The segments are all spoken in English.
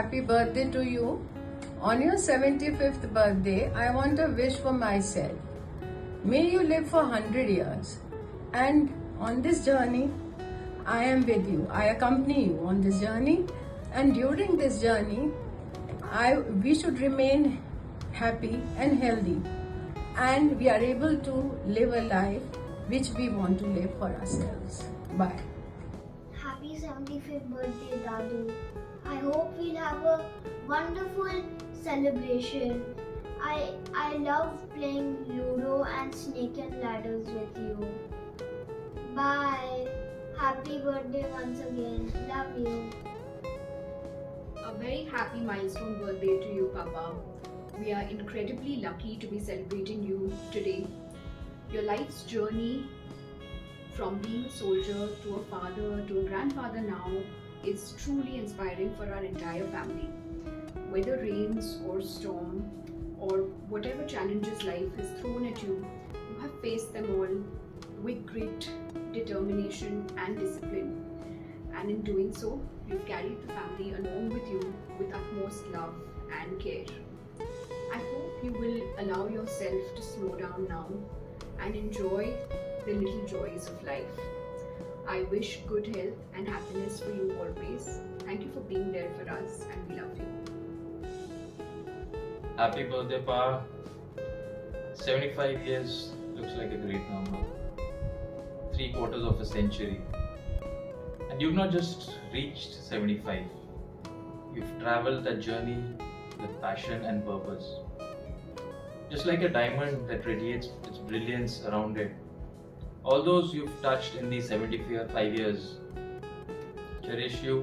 happy birthday to you. On your 75th birthday, I want a wish for myself. May you live for 100 years. And on this journey, I am with you. I accompany you on this journey. And during this journey, we should remain happy and healthy. And we are able to live a life which we want to live for ourselves. Bye. Happy 75th birthday, Dadu. I hope we'll have a wonderful celebration. I love playing Ludo and Snake and Ladders with you. Bye. Happy birthday once again. Love you. A very happy milestone birthday to you, Papa. We are incredibly lucky to be celebrating you today. Your life's journey from being a soldier to a father to a grandfather now is truly inspiring for our entire family. Whether rains or storm or whatever challenges life has thrown at you, you have faced them all with great determination and discipline. And in doing so, you've carried the family along with you with utmost love and care. I hope you will allow yourself to slow down now and enjoy the little joys of life. I wish good health and happiness for you always. Thank you for being there for us, and we love you. Happy birthday, Pa. 75 years looks like a great number. 3/4 of a century. And you've not just reached 75. You've traveled that journey with passion and purpose. Just like a diamond that radiates its brilliance around it. All those you've touched in these 75 years cherish you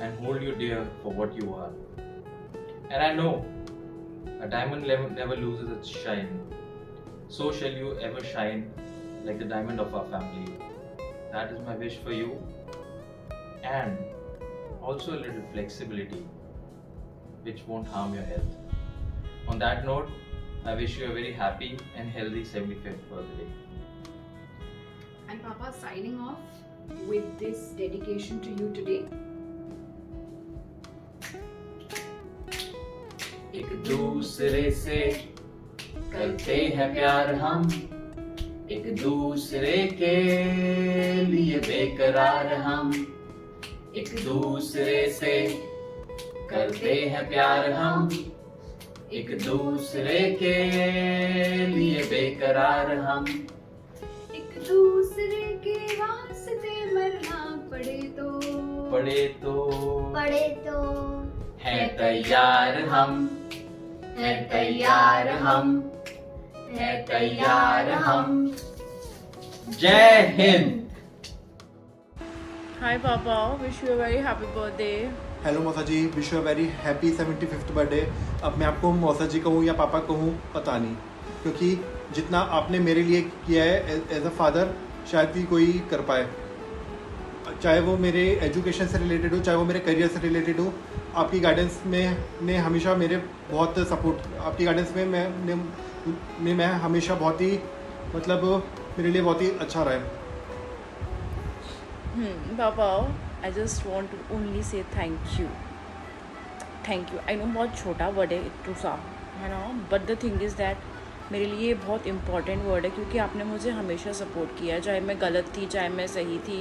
and hold you dear for what you are. And I know a diamond never loses its shine. So shall you ever shine like the diamond of our family. That is my wish for you. And also a little flexibility which won't harm your health. On that note, I wish you a very happy and healthy 75th birthday. And Papa, signing off with this dedication to you today. एक दूसरे से करते हैं प्यार हम, एक दूसरे के लिए बेकरार हम, एक दूसरे से करते हैं प्यार हम, एक दूसरे के लिए बेकरार हम, एक दूसरे के वास्ते मरना पड़े तो हैं तैयार हम, हैं तैयार हम, हैं तैयार हम। जय Hind. Hi Papa, wish you a very happy birthday. Hello मौसा जी, wish you very happy 75th birthday. अब मैं आपको मौसा जी कहूँ या पापा कहूँ पता नहीं, क्योंकि जितना आपने मेरे लिए किया है एज अ फादर शायद ही कोई कर पाए। चाहे वो मेरे एजुकेशन से रिलेटेड हो, चाहे वो मेरे करियर से रिलेटेड हो, आपकी गाइडेंस में ने हमेशा मेरे बहुत सपोर्ट, आपकी गाइडेंस में मैं हमेशा बहुत ही मतलब मेरे लिए बहुत ही अच्छा रहा है। Papa, I just want to only say thank you. Thank you. I know बहुत छोटा वर्ड है इट्टू सा, है ना, but the thing is that मेरे लिए बहुत इम्पॉर्टेंट वर्ड है, क्योंकि आपने मुझे हमेशा सपोर्ट किया, चाहे मैं गलत थी चाहे मैं सही थी।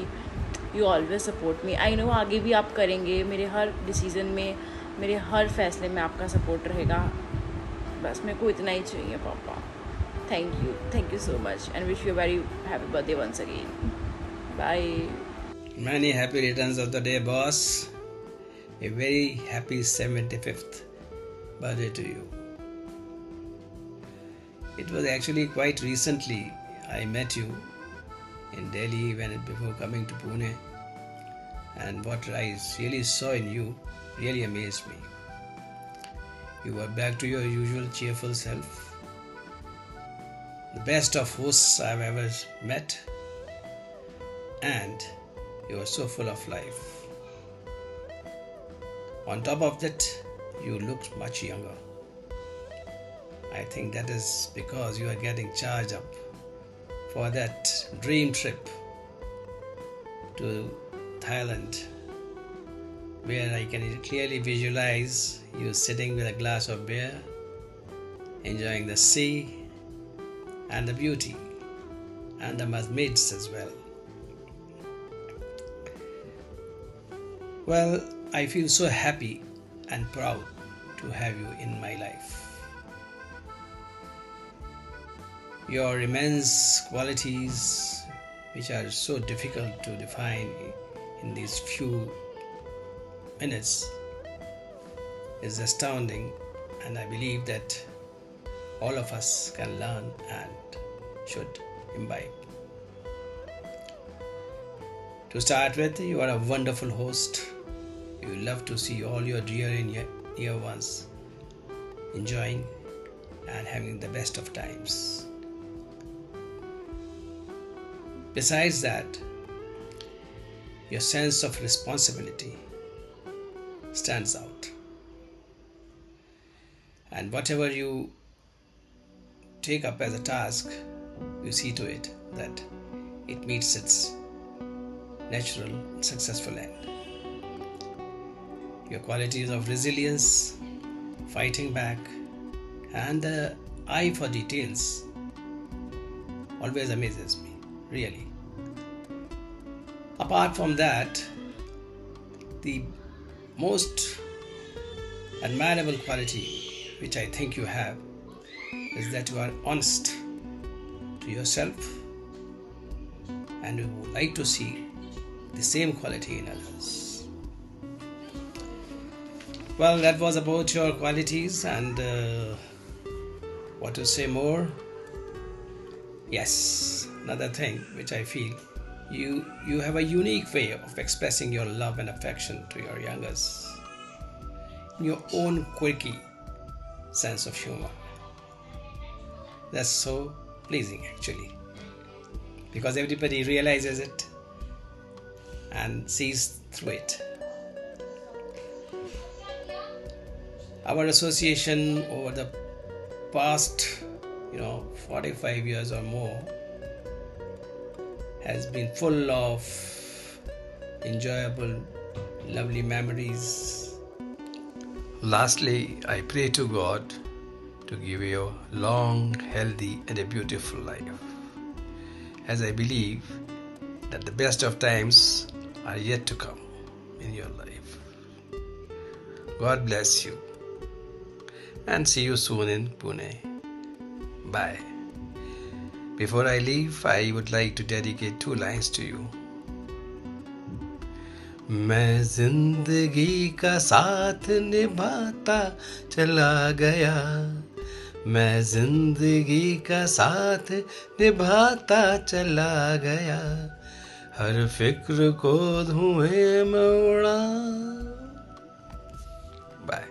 You always support me. I know आगे भी आप करेंगे, मेरे हर डिसीज़न में, मेरे हर फैसले में आपका सपोर्ट रहेगा। बस मेरे को इतना ही चाहिए पापा। Thank you so much and wish you very happy birthday once again. Bye. Many happy returns of the day, boss. A very happy 75th birthday to you. It was actually quite recently I met you in Delhi before coming to Pune, and what I really saw in you really amazed me. You were back to your usual cheerful self, the best of hosts I've ever met, and you are so full of life. On top of that, you look much younger. I think that is because you are getting charged up for that dream trip to Thailand where I can clearly visualize you sitting with a glass of beer, enjoying the sea and the beauty and the mermaids as well. Well, I feel so happy and proud to have you in my life. Your immense qualities, which are so difficult to define in these few minutes, is astounding, and I believe that all of us can learn and should imbibe. To start with, you are a wonderful host. You love to see all your dear and near ones enjoying and having the best of times. Besides that, your sense of responsibility stands out. And whatever you take up as a task, you see to it that it meets its natural and successful end. Your qualities of resilience, fighting back, and the eye for details always amazes me, really. Apart from that, the most admirable quality which I think you have is that you are honest to yourself, and you would like to see the same quality in others. Well, that was about your qualities, and what to say more? Yes, another thing which I feel, you have a unique way of expressing your love and affection to your youngers in your own quirky sense of humor. That's so pleasing actually, because everybody realizes it and sees through it. Our association over the past 45 years or more has been full of enjoyable, lovely memories. Lastly, I pray to God to give you a long, healthy and a beautiful life, as I believe that the best of times are yet to come in your life. God bless you, and see you soon in Pune. Bye. Before I leave, I would like to dedicate 2 lines to you. मैं जिंदगी का साथ निभाता चला गया, मैं जिंदगी का साथ निभाता चला गया, हर फिक्र को धुएं में उड़ा. बाय.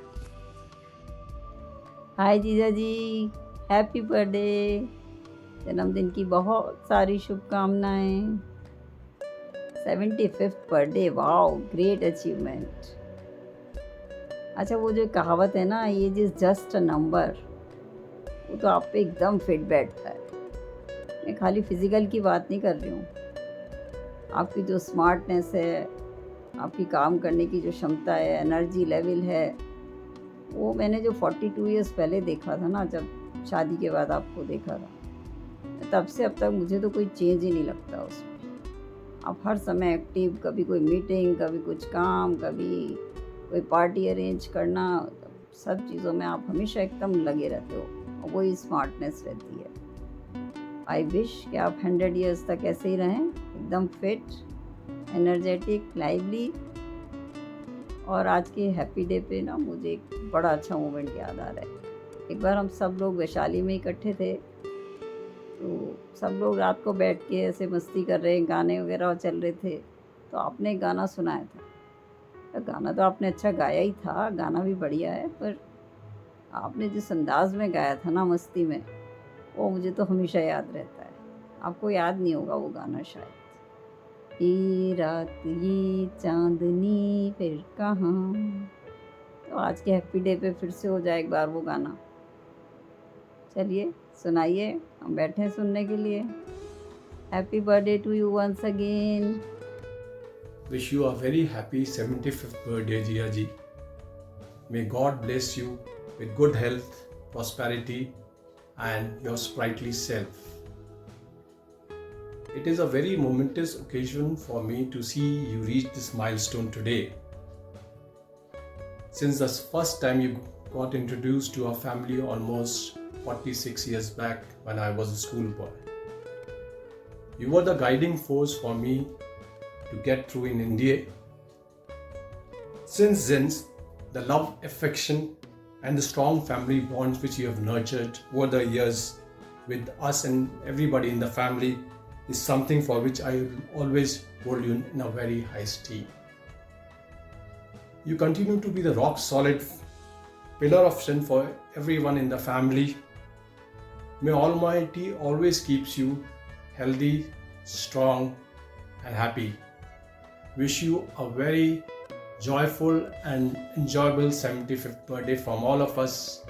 हाय जीजा जी, हैप्पी बर्थडे. जन्मदिन की बहुत सारी शुभकामनाएं. 75th birthday, wow, great achievement. अच्छा, वो जो कहावत है ना, ये जस्ट अ नंबर, वो तो आप पे एकदम फिट बैठता है. मैं खाली फिजिकल की बात नहीं कर रही हूँ. आपकी जो स्मार्टनेस है, आपकी काम करने की जो क्षमता है, एनर्जी लेवल है, वो मैंने जो 42 ईयर्स पहले देखा था ना, जब शादी के बाद आपको देखा था, तब से अब तक मुझे तो कोई चेंज ही नहीं लगता उसमें. आप हर समय एक्टिव, कभी कोई मीटिंग, कभी कुछ काम, कभी कोई पार्टी अरेंज करना, सब चीज़ों में आप हमेशा एकदम लगे रहते हो, और वही स्मार्टनेस रहती है. आई विश कि आप 100 ईयर्स तक ऐसे ही रहें, एकदम फिट, एनर्जेटिक, लाइवली. और आज के हैप्पी डे पे ना मुझे एक बड़ा अच्छा मोमेंट याद आ रहा है. एक बार हम सब लोग वैशाली में इकट्ठे थे, तो सब लोग रात को बैठ के ऐसे मस्ती कर रहे, गाने वगैरह चल रहे थे, तो आपने गाना सुनाया था. तो गाना तो आपने अच्छा गाया ही था, गाना भी बढ़िया है, पर आपने जिस अंदाज में गाया था ना मस्ती में, वो मुझे तो हमेशा याद रहता है. आपको याद नहीं होगा वो गाना शायद. ये रात ये चांदनी फिर कहाँ. तो आज के हैप्पी डे पे फिर से हो जाए एक बार वो गाना. चलिए सुनाइए, हम बैठे हैं सुनने के लिए. Happy birthday to you once again. wish you a very happy 75th birthday, Jia ji. May God bless you with good health, prosperity, and your sprightly self. It is a very momentous occasion for me to see you reach this milestone today. Since the first time you got introduced to our family almost 46 years back when I was a schoolboy. You were the guiding force for me to get through in India. Since then, the love, affection, and the strong family bonds which you have nurtured over the years with us and everybody in the family is something for which I will always hold you in a very high esteem. You continue to be the rock solid pillar of strength for everyone in the family. May Almighty always keeps you healthy, strong, and happy. Wish you a very joyful and enjoyable 75th birthday from all of us.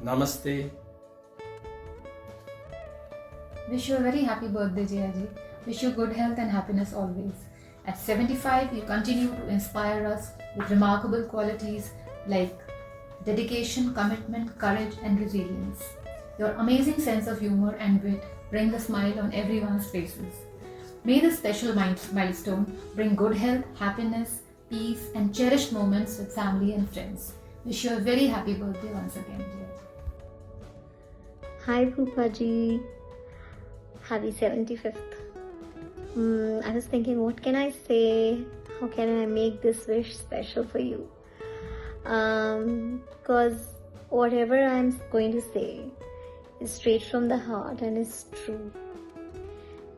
Namaste. Wish you a very happy birthday, Jayaji. Wish you good health and happiness always. At 75, you continue to inspire us with remarkable qualities like dedication, commitment, courage, and resilience. Your amazing sense of humor and wit bring a smile on everyone's faces. May this special milestone bring good health, happiness, peace, and cherished moments with family and friends. Wish you a very happy birthday once again, Jayaji. Hi, Bhupaji. Happy 75th. I was thinking, what can I say? How can I make this wish special for you? Because whatever I'm going to say is straight from the heart and is true.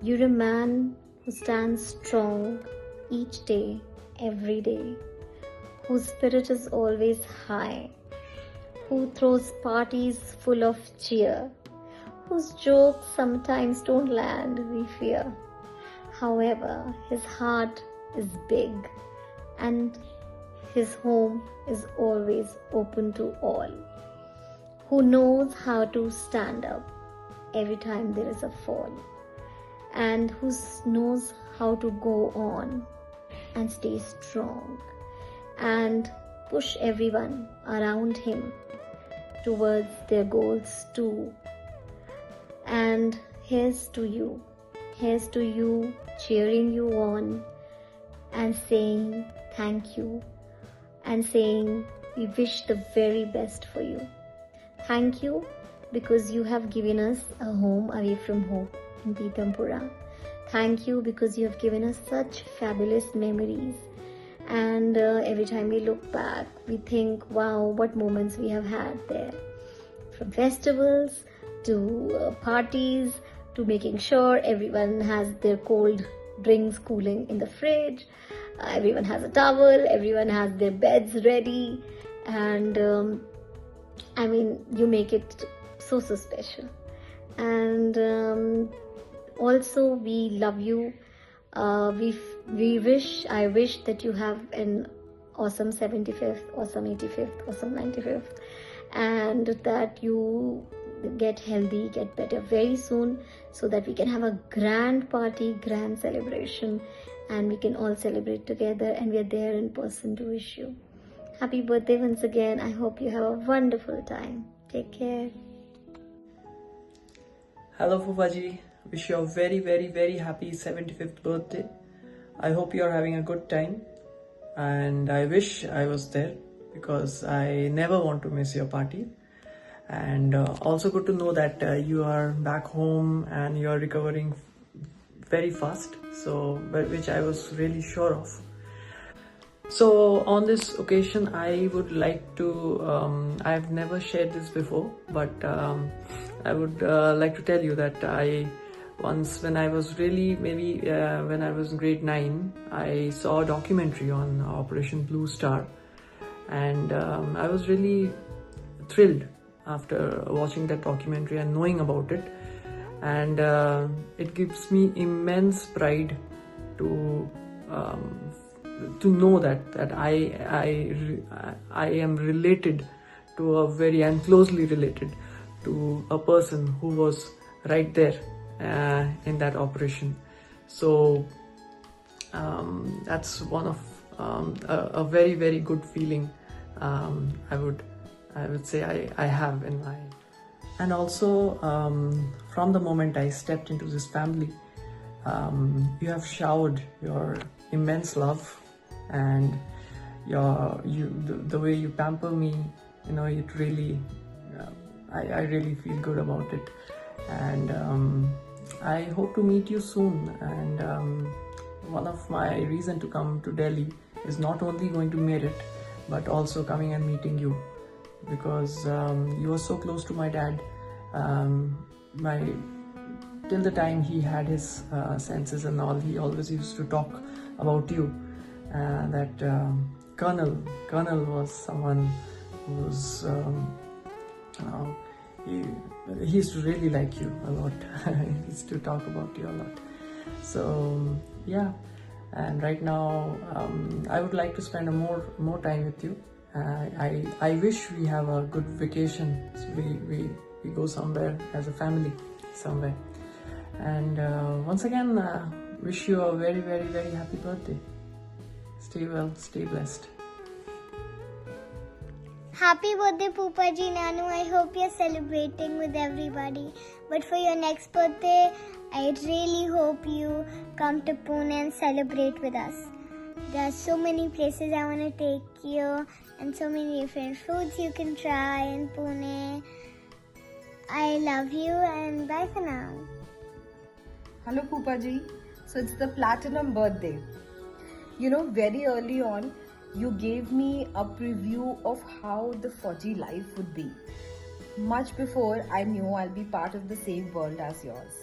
You're a man who stands strong each day, every day, whose spirit is always high, who throws parties full of cheer, whose jokes sometimes don't land, we fear. However, his heart is big and his home is always open to all, who knows how to stand up every time there is a fall, and who knows how to go on and stay strong and push everyone around him towards their goals too. And here's to you, cheering you on and saying thank you and saying we wish the very best for you. Thank you because you have given us a home away from home in Pitampura. Thank you because you have given us such fabulous memories, and every time we look back we think, wow, what moments we have had there, from festivals to parties to making sure everyone has their cold drinks cooling in the fridge, everyone has a towel, everyone has their beds ready, and you make it so special. And also we love you. I wish that you have an awesome 75th, awesome 85th, awesome 95th, and that you get healthy, get better very soon, so that we can have a grand party, grand celebration, and we can all celebrate together, and we are there in person to wish you happy birthday once again. I hope you have a wonderful time. Take care. Hello Fufaji, wish you a very very happy 75th birthday. I hope you are having a good time, and I wish I was there because I never want to miss your party. And also good to know that you are back home and you are recovering very fast, so which I was really sure of. So on this occasion I would like to, I've never shared this before, but I would like to tell you that I once, when I was really when I was in grade 9, I saw a documentary on Operation Blue Star, and I was really thrilled after watching that documentary and knowing about it, and it gives me immense pride to know that I am related to and closely related to a person who was right there in that operation. So That's one of a very, very good feeling. I would say I have in my, and also from the moment I stepped into this family, you have showered your immense love, and the way you pamper me, it really, I really feel good about it, and I hope to meet you soon. And one of my reason to come to Delhi is not only going to Merit, but also coming and meeting you, because you are so close to my dad. Till the time he had his senses and all, he always used to talk about you. That Colonel was someone who's he used to really like you a lot. He used to talk about you a lot. So yeah, and right now I would like to spend more time with you. I wish we have a good vacation. So we go somewhere as a family somewhere. And once again, wish you a very, very, very happy birthday. Stay well, stay blessed. Happy birthday, Poopa Ji Nanu. I hope you're celebrating with everybody. But for your next birthday, I really hope you come to Pune and celebrate with us. There are so many places I want to take you, and so many different foods you can try in Pune. I love you, and bye for now. Hello Poopa Ji. So it's the platinum birthday. Very early on, you gave me a preview of how the Fauji life would be. Much before I knew I'll be part of the same world as yours.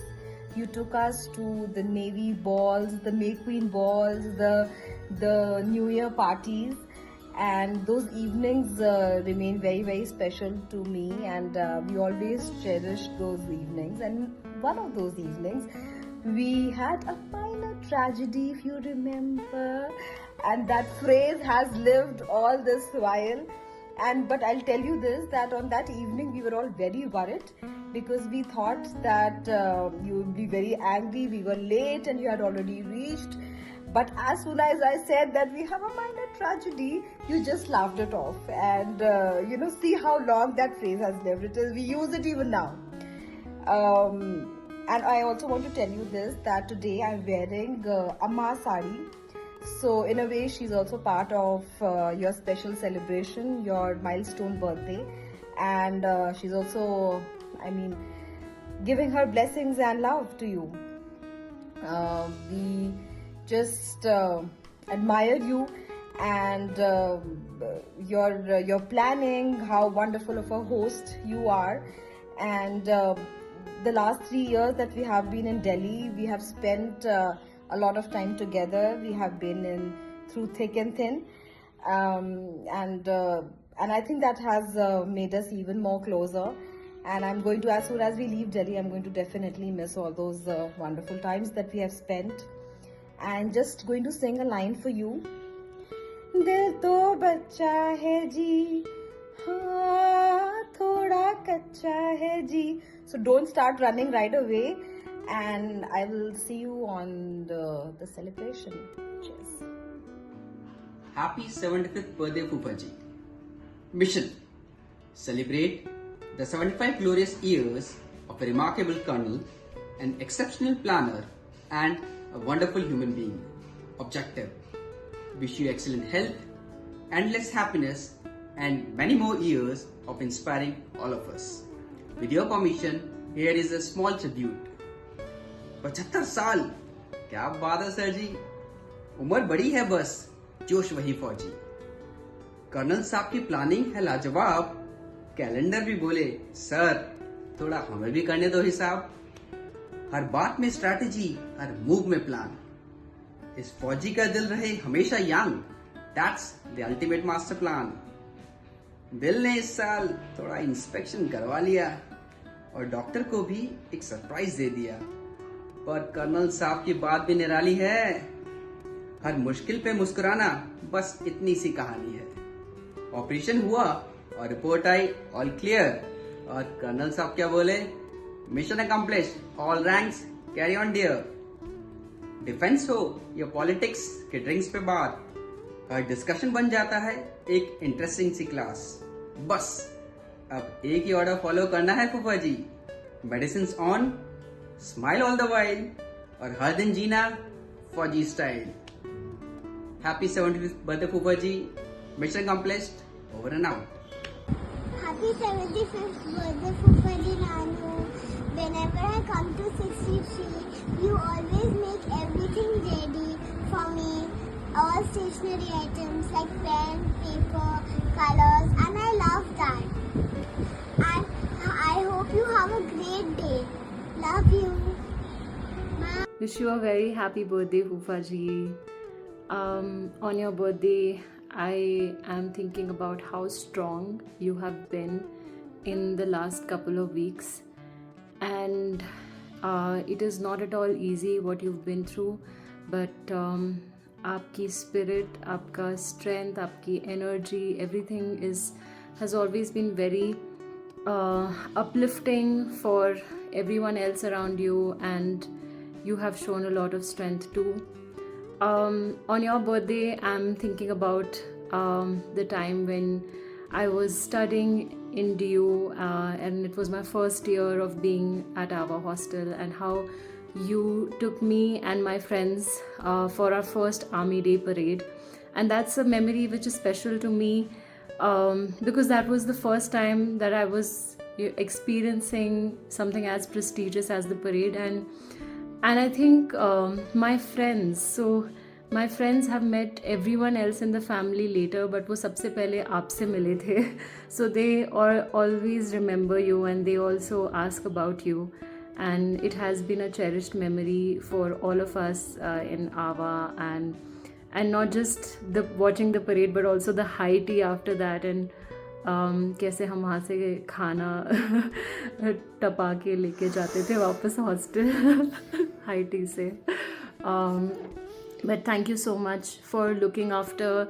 You took us to the Navy balls, the May Queen balls, the New Year parties, and those evenings remain very, very special to me, and we always cherished those evenings. And one of those evenings, we had a minor tragedy, if you remember, and that phrase has lived all this while. But I'll tell you this, that on that evening we were all very worried, because we thought that you would be very angry. We were late and you had already reached. But as soon as I said that we have a minor tragedy, you just laughed it off. And see how long that phrase has lived. We use it even now. And I also want to tell you this, that today I'm wearing Amma sari. So in a way, she's also part of your special celebration, your milestone birthday. And she's also, giving her blessings and love to you. We just admire you and your planning, how wonderful of a host you are. And the last 3 years that we have been in Delhi, we have spent a lot of time together. We have been through thick and thin, and I think that has made us even more closer. And I'm going to, as soon as we leave Delhi, I'm going to definitely miss all those wonderful times that we have spent. And just going to sing a line for you. Dil to bacha hai ji, haan thoda kacha hai ji. So don't start running right away, and I will see you on the celebration. Cheers. Happy 75th birthday, Poopa Ji. Mission: celebrate the 75 glorious years of a remarkable colonel, an exceptional planner, and a wonderful human being. Objective: wish you excellent health, endless happiness, and many more years of inspiring all of us. With your permission, here is a small tribute. 75 साल, क्या बात है sir जी, उम्र बड़ी है बस, जोश वही फौजी। कर्नल साहब की प्लानिंग है लाजवाब, कैलेंडर भी बोले सर थोड़ा हमें भी करने दो हिसाब। हर बात में स्ट्रैटेजी, हर मूव में प्लान, इस फौजी का दिल रहे हमेशा young, that's the ultimate master plan. दिल ने इस साल थोड़ा इंस्पेक्शन करवा लिया और डॉक्टर को भी एक सरप्राइज दे दिया, पर कर्नल साहब की बात भी निराली है, हर मुश्किल पे मुस्कुराना बस इतनी सी कहानी है। ऑपरेशन हुआ और रिपोर्ट आई ऑल क्लियर, और कर्नल साहब क्या बोले, mission accomplished, all ranks carry on dear. Defence हो या पॉलिटिक्स के ड्रिंक्स पे बात, हर डिस्कशन बन जाता है एक इंटरेस्टिंग सी क्लास। बस अब एक ही ऑर्डर फॉलो करना है फूफा जी, medicine on, smile all the while और हर दिन जीना फौजी स्टाइल। हैप्पी 75th बर्थडे फूफा जी, mission complete, over and out. Happy 75th birthday, Fufa Ji Nanu. Whenever I come to 63, you always make everything ready for me. All stationery items like pen, paper, colors, and I love that. And I hope you have a great day. Love you. Wish you a very happy birthday, Fufa Ji. On your birthday, I am thinking about how strong you have been in the last couple of weeks, and it is not at all easy what you've been through, but आपकी spirit, आपका strength, आपकी energy, everything has always been very uplifting for everyone else around you, and you have shown a lot of strength too. On your birthday, I'm thinking about the time when I was studying in DU, and it was my first year of being at our hostel, and how you took me and my friends for our first Army Day parade. And that's a memory which is special to me, because that was the first time that I was experiencing something as prestigious as the parade. And I think my friends have met everyone else in the family later, but वो सबसे पहले आपसे मिले थे. So they always remember you, and they also ask about you, and it has been a cherished memory for all of us in Ava, and not just watching the parade, but also the high tea after that, and कैसे हम वहाँ से खाना टपा के लेके जाते थे वापस हॉस्टल हाई टी से. But thank you so much for looking after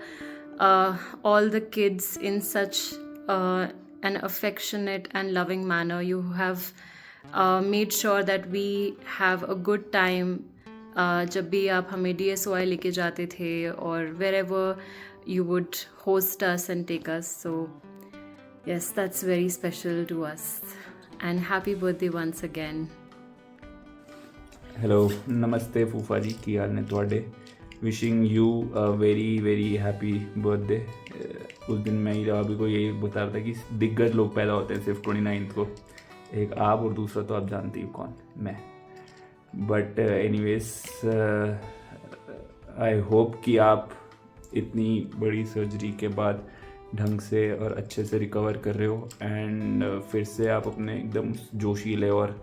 all the kids in such an affectionate and loving manner. You have made sure that we have a good time जब भी आप हमें DSOI लेके जाते थे, or wherever you would host us and take us. So yes, that's very special to us, and happy birthday once again. Hello, नमस्ते फूफा जी, की हाल ने तुहाडे? Wishing you a very very happy birthday. उस दिन मैं भी को यही बता रहा था कि दिग्गज लोग पैदा होते हैं सिर्फ 29th को, एक आप और दूसरा तो आप जानती हो कौन, मैं. बट एनीवेज, आई होप कि आप इतनी बड़ी सर्जरी के बाद ढंग से और अच्छे से रिकवर कर रहे हो, एंड फिर से आप अपने एकदम जोशीले और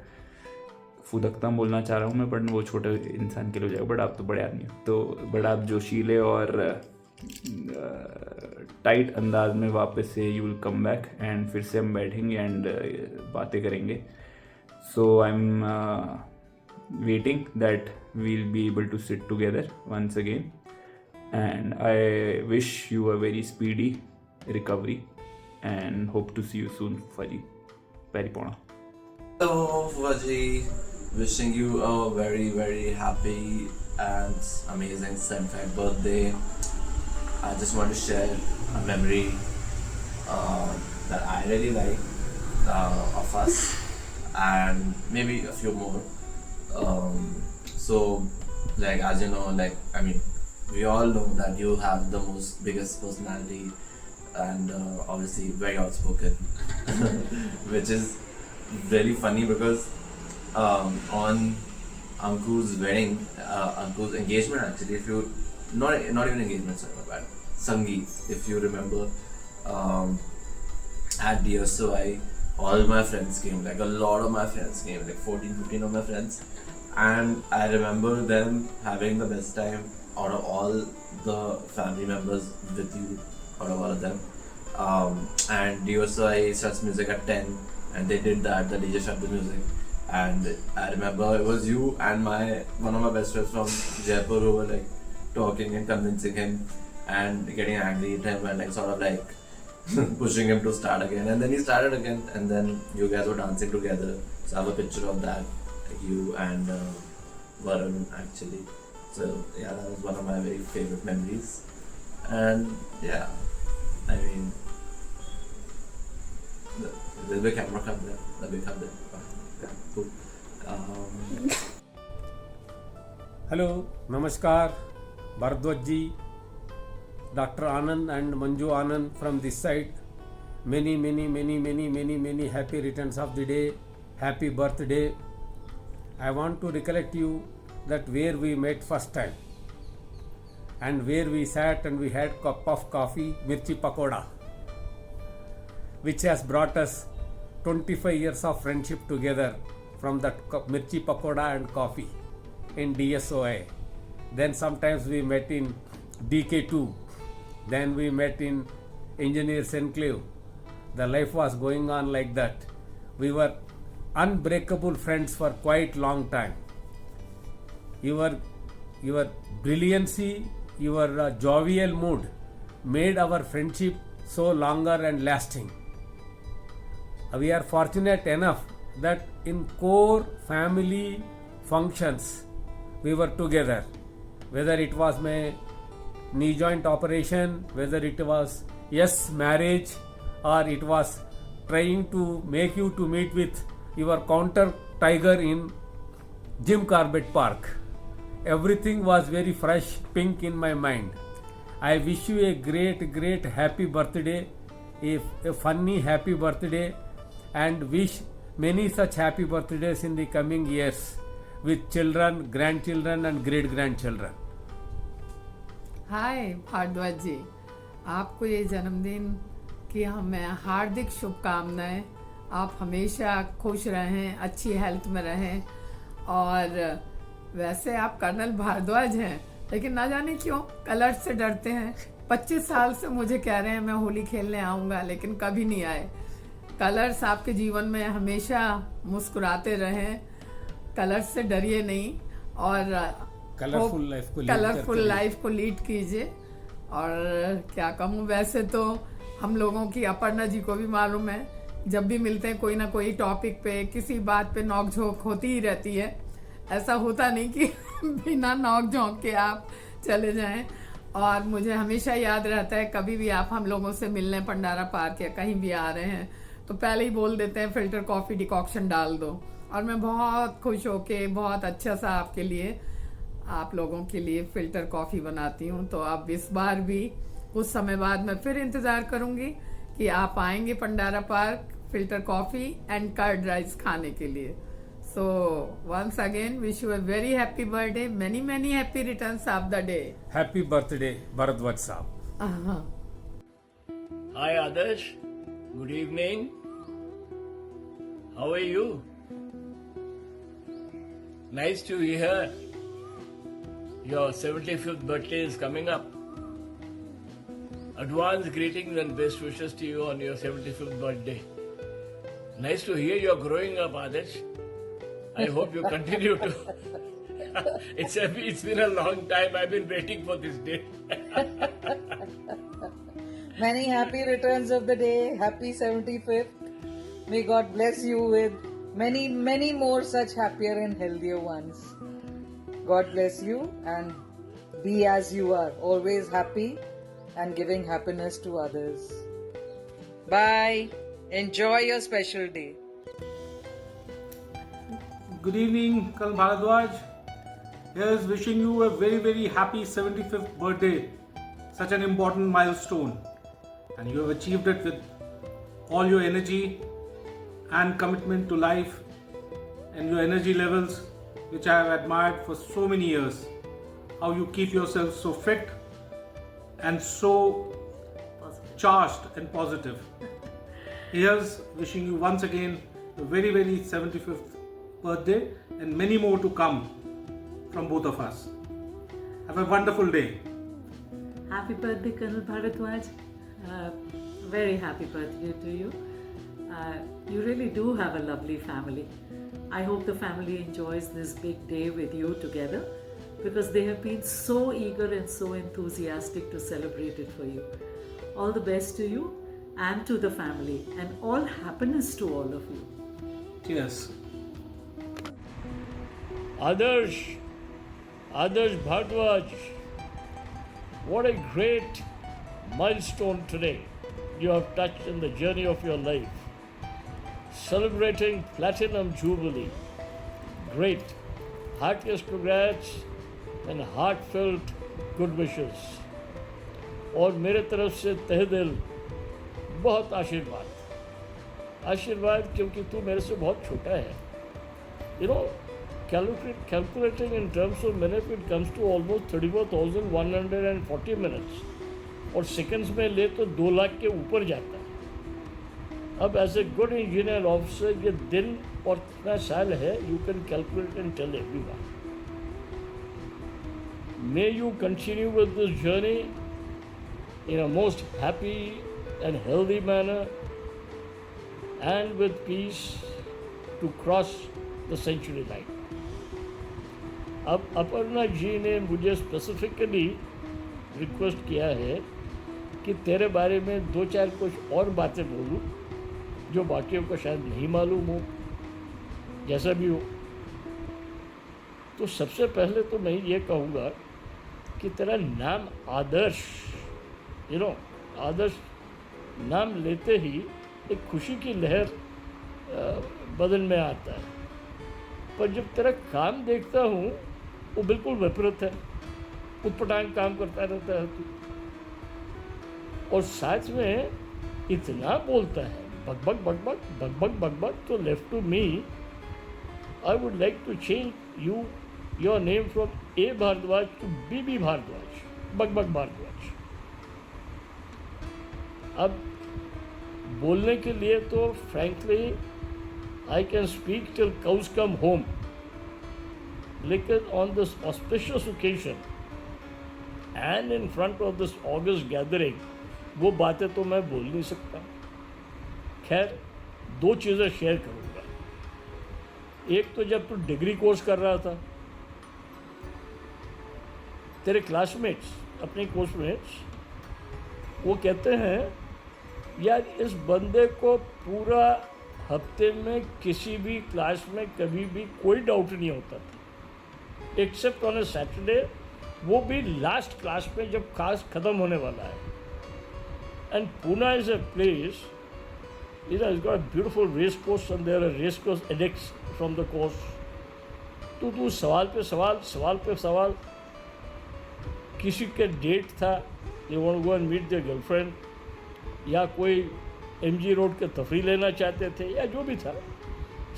फुदकता बोलना चाह रहा हूँ मैं, पर वो छोटे इंसान के लिए हो जाएगा, बट आप तो बड़े आदमी हो, तो बड़ा आप जोशीले और टाइट अंदाज में वापस से you will come back, and फिर से हम बैठेंगे एंड बातें करेंगे. So I am waiting that we will be able to sit together once again, and I wish you a very speedy recovery and hope to see you soon, Fufaji. Paripona. Hello Fufaji, wishing you a very very happy and amazing 75th birthday. I just want to share a memory that I really like of us, and maybe a few more. So like, as you know, like, I mean, we all know that you have the biggest personality, and obviously very outspoken, which is really funny because on Anku's wedding, Anku's engagement actually, if you not even engagement, sorry, my bad, Sangeet, if you remember, at DSOI, all my friends came, like a lot of my friends came, like 14-15 of my friends, and I remember them having the best time out of all the family members with you, out of all of them. And DSOI shuts music at 10, and they did that, the DJ shut the music, and I remember it was you and one of my best friends from Jaipur who were like talking and convincing him and getting angry at him and like sort of like pushing him to start again, and then he started again, and then you guys were dancing together. So I have a picture of that, you and Varun actually, So yeah, that was one of my very favorite memories. And yeah, I mean, there's the camera come there, the big come there. Yeah, cool. Hello, Namaskar, Bharadwaj ji, Dr. Anand and Manju Anand from this side. Many happy returns of the day. Happy birthday. I want to recollect you that where we met first time and where we sat and we had cup of coffee, Mirchi Pakoda, which has brought us 25 years of friendship together from that Mirchi Pakoda and coffee in DSOI. Then sometimes we met in DK2. Then we met in Engineers Enclave. The life was going on like that. We were unbreakable friends for quite long time. Your brilliancy, your jovial mood made our friendship so longer and lasting. We are fortunate enough that in core family functions we were together, whether it was my knee joint operation, whether it was marriage, or it was trying to make you to meet with your counter tiger in Jim Corbett Park. Everything was very fresh, pink in my mind. I wish you a great happy birthday, a funny happy birthday, and wish many such happy birthdays in the coming years with children, grandchildren and great grandchildren. हाय भारद्वाज जी, आपको ये जन्मदिन की हमें हार्दिक शुभकामनाएं। आप हमेशा खुश रहें, अच्छी हेल्थ में रहें। और वैसे आप कर्नल भारद्वाज हैं, लेकिन ना जाने क्यों कलर्स से डरते हैं। 25 साल से मुझे कह रहे हैं मैं होली खेलने आऊँगा, लेकिन कभी नहीं आए। कलर्स आपके जीवन में हमेशा मुस्कुराते रहें, कलर्स से डरिए नहीं और कलरफुल लाइफ को लीड कीजिए। और क्या कहूँ, वैसे तो हम लोगों की अपर्णा जी को भी मालूम है, जब भी मिलते हैं कोई ना कोई टॉपिक पे, किसी बात पे नोक झोंक होती ही रहती है। ऐसा होता नहीं कि बिना नोक झोंक के आप चले जाएं। और मुझे हमेशा याद रहता है, कभी भी आप हम लोगों से मिलने पंडारा पार्क या कहीं भी आ रहे हैं तो पहले ही बोल देते हैं फिल्टर कॉफ़ी डिकॉक्शन डाल दो। और मैं बहुत खुश होके बहुत अच्छा सा आपके लिए, आप लोगों के लिए फिल्टर कॉफ़ी बनाती हूँ। तो अब इस बार भी कुछ समय बाद मैं फिर इंतज़ार करूँगी कि आप आएंगे Pandara Park filter coffee and curd rice खाने के लिए। So once again wish you a very happy birthday, many happy returns of the day. Happy birthday Bharadwaj साहब। Hi Adarsh, good evening. How are you? Nice to hear your 75th birthday is coming up. Advance greetings and best wishes to you on your 75th birthday. Nice to hear you're growing up, Adarsh. I hope you continue to. It's been a long time. I've been waiting for this day. Many happy returns of the day. Happy 75th. May God bless you with many more such happier and healthier ones. God bless you and be as you are, always happy and giving happiness to others. Bye. Enjoy your special day. Good evening, Colonel Bharadwaj. Here's wishing you a very happy 75th birthday. Such an important milestone. And you have achieved it with all your energy and commitment to life and your energy levels, which I have admired for so many years. How you keep yourself so fit and so charged and positive. Here's wishing you once again a very 75th birthday and many more to come from both of us. Have a wonderful day. Happy birthday, Colonel Bharadwaj. Very happy birthday to you. You really do have a lovely family. I hope the family enjoys this big day with you together, because they have been so eager and so enthusiastic to celebrate it for you. All the best to you and to the family, and all happiness to all of you. Cheers. Adarsh, Adarsh Bhardwaj, what a great milestone today you have touched in the journey of your life. Celebrating Platinum Jubilee. Great. Heartiest congrats and heartfelt good wishes. और मेरे तरफ से तहे दिल बहुत आशीर्वाद क्योंकि तू मेरे से बहुत छोटा है. You know, calculating in terms of minutes, it comes to almost 34,140 minutes. और सेकंड्स में ले तो 2 लाख के ऊपर जाता है. अब as a good engineer officer ये दिन और कितना साल है, you can calculate and tell everyone. May you continue with this journey in a most happy and healthy manner and with peace to cross the century line. अब अपर्णा जी ने मुझे specifically request किया है कि तेरे बारे में 2-4 कुछ और बातें बोलूं जो बाकियों को शायद नहीं मालूम हो. जैसा भी हो, तो सबसे पहले तो मैं ये कहूँगा कि तेरा नाम आदर्श, आदर्श नाम लेते ही एक खुशी की लहर बदन में आता है. पर जब तेरा काम देखता हूँ वो बिल्कुल विपरीत है. उटपटांग काम करता रहता है तू, और साथ में इतना बोलता है, बकबक बकबक बकबक बकबक. तो left to me, I would like to change your name from A Bhardwaj to BB Bhardwaj, बकबक भारद्वाज. अब बोलने के लिए तो frankly I can speak till cows come home, लेकिन on this auspicious occasion and in front of this august gathering वो बातें तो मैं बोल नहीं सकता. खैर, 2 चीज़ें शेयर करूँगा. एक तो जब तू डिग्री कोर्स कर रहा था, तेरे क्लासमेट्स, अपने कोर्समेट्स, वो कहते हैं यार इस बंदे को पूरा हफ्ते में किसी भी क्लास में कभी भी कोई डाउट नहीं होता था, एक्सेप्ट ऑन ए सैटरडे, वो भी लास्ट क्लास में जब क्लास ख़त्म होने वाला है. And Poona is a place, it's got a beautiful race course and there are race course edicts from the course. तू सवाल पे सवाल. किसी के डेट था, they want to go and meet their girlfriend, या कोई MG रोड के तफरी लेना चाहते थे, या जो भी था,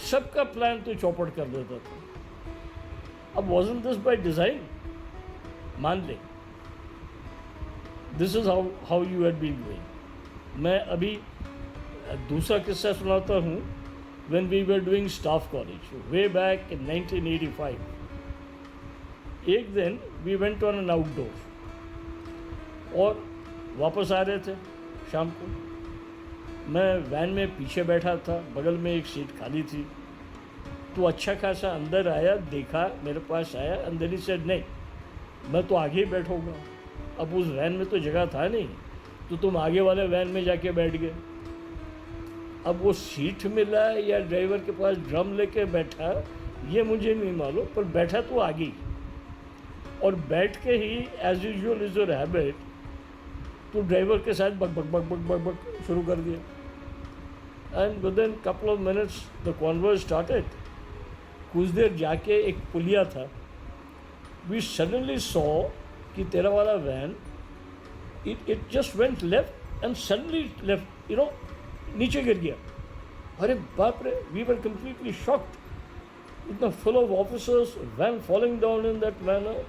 सबका प्लान तो चौपट कर देता था. अब wasn't this by design? मान ले, this is how you had been doing. मैं अभी दूसरा किस्सा सुनाता हूँ. When we were doing staff college way back in 1985, एक दिन we went on an outdoor और वापस आ रहे थे शाम को. मैं वैन में पीछे बैठा था, बगल में एक सीट खाली थी. तो अच्छा खासा अंदर आया, देखा, मेरे पास आया, अंदर ही से नहीं, मैं तो आगे ही बैठूँगा. अब उस वैन में तो जगह था नहीं, तो तुम आगे वाले वैन में जाके बैठ गए. अब वो सीट मिला या ड्राइवर के पास ड्रम लेके बैठा ये मुझे नहीं मालूम, पर बैठा तो आगे. और बैठ के ही as usual is your habit, तो ड्राइवर के साथ बक बक बक बक बक बक शुरू कर दिया. And with in couple of minutes the converse started. कुछ देर जाके एक पुलिया था. वी सडनली सॉ कि तेरा वाला van it just went left and suddenly left, नीचे गिर गया. अरे बाप रे, वी वर कंप्लीटली शॉक्ड. इतना full of officers, van falling down in that manner,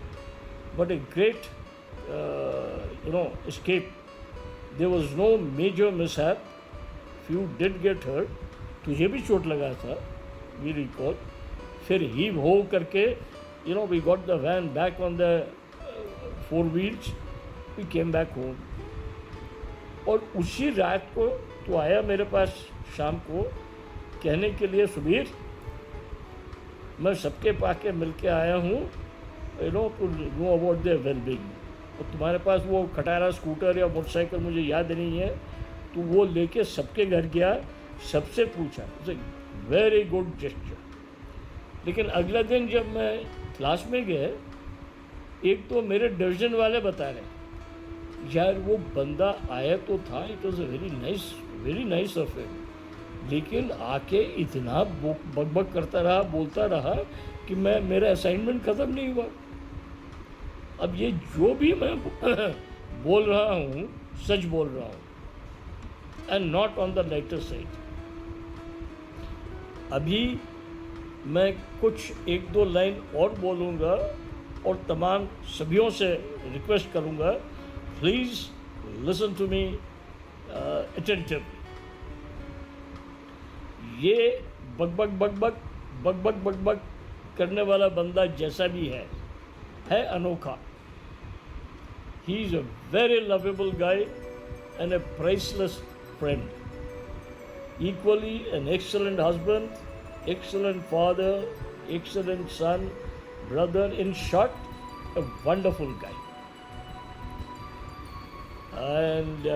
but a great escape. There was no major mishap. Few did get hurt. तुझे भी चोट लगा था, we recall. फिर हीव हो करके, we got the van back on the 4 wheels. We came back home. और उसी रात को तो आया मेरे पास शाम को कहने के लिए, सुबीर मैं सबके पाके मिल के आया हूँ, to know about their wellbeing. और तुम्हारे पास वो खटारा स्कूटर या मोटरसाइकिल मुझे याद नहीं है, तो वो लेके सबके घर गया, सबसे पूछा. Very good gesture. लेकिन अगला दिन जब मैं क्लास में गया एक तो मेरे डिवीजन वाले बता रहे यार वो बंदा आया तो था, it was a very nice of him, लेकिन आके इतना बकबक करता रहा, बोलता रहा कि मेरा असाइनमेंट ख़त्म नहीं हुआ। अब ये जो भी मैं बोल रहा हूँ सच बोल रहा हूँ and not on the lighter side. अभी मैं कुछ एक दो लाइन और बोलूँगा और तमाम सभियों से रिक्वेस्ट करूँगा, please listen to me attentively. ये बकबक करने वाला बंदा जैसा भी है अनोखा। He is a very lovable guy and a priceless friend. Equally an excellent husband, excellent father, excellent son, brother, in short, a wonderful guy. And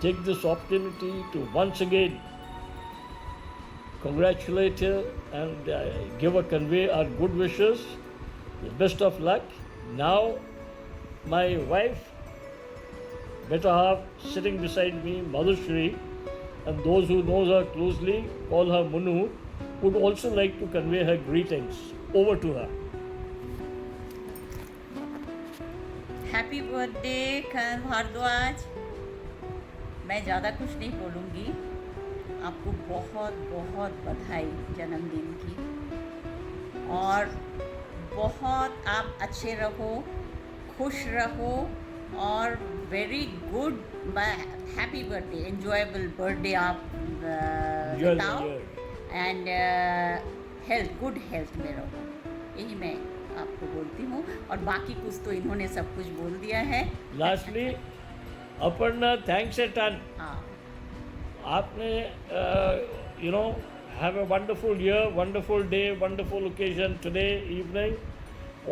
take this opportunity to once again congratulate her and convey our good wishes, the best of luck. Now, my wife, better half, sitting beside me, Madhushri, and those who knows her closely call her Munu, would also like to convey her greetings. Over to her. Happy birthday colonel Bharadwaj. मैं ज़्यादा कुछ नहीं बोलूँगी, आपको बहुत बहुत बधाई जन्मदिन की, और बहुत आप अच्छे रहो, खुश रहो, और very good happy birthday, enjoyable birthday आप बिताओ, एंड हेल्थ, गुड हेल्थ में रहो, यही मैं आपको बोलती हूँ। और बाकी कुछ तो इन्होंने सब कुछ बोल दिया है। Lastly Aparna, thanks a ton. हाँ, आपने have a wonderful year, wonderful day, wonderful occasion today evening,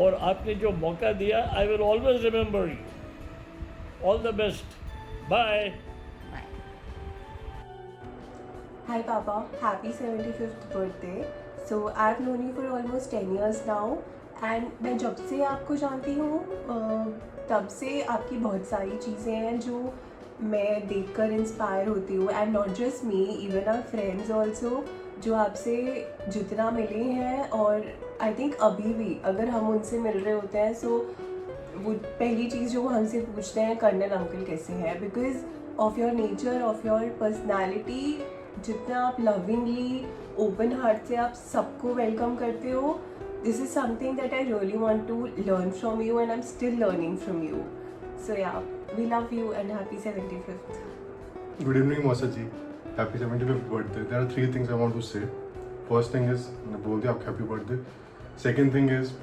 और आपने जो मौका दिया, I will always remember you. All the best, bye. Hi Papa, happy 75th birthday. So I've known you for almost 10 years now, and मैं जब से आपको जानती हूँ तब से आपकी बहुत सारी चीज़ें हैं जो मैं देखकर इंस्पायर होती हूँ, and not just me, even our friends also, जो आपसे जितना मिले हैं, और आई थिंक अभी भी अगर हम उनसे मिल रहे होते हैं सो वो पहली चीज़ जो वो हमसे पूछते हैं, कर्नल अंकल कैसे हैं, because of your nature, of your personality, जितना आप लविंगली ओपन हार्ट से आप सबको वेलकम करते हो, this is something that I really want to learn from you, and I am still learning from you. So ya, we love you and happy 75th. Good evening, Mausa ji. Happy 75th birthday. There are 3 things I want to say. First thing is, मैंने बोल दिया आपको happy birthday. Second thing is,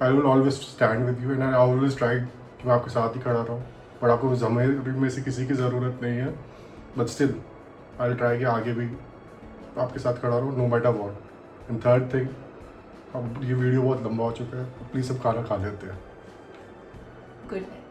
I will always stand with you and I always try कि मैं आपके साथ ही खड़ा रहूँ. पर आपको ज़मीर में से किसी की ज़रूरत नहीं है. But still, I'll try कि आगे भी आपके साथ खड़ा रहूँ, no matter what. And third thing, अब ये वीडियो बहुत लंबा हो चुका है, प्लीज़ सब खाना खा लेते हैं. Good night.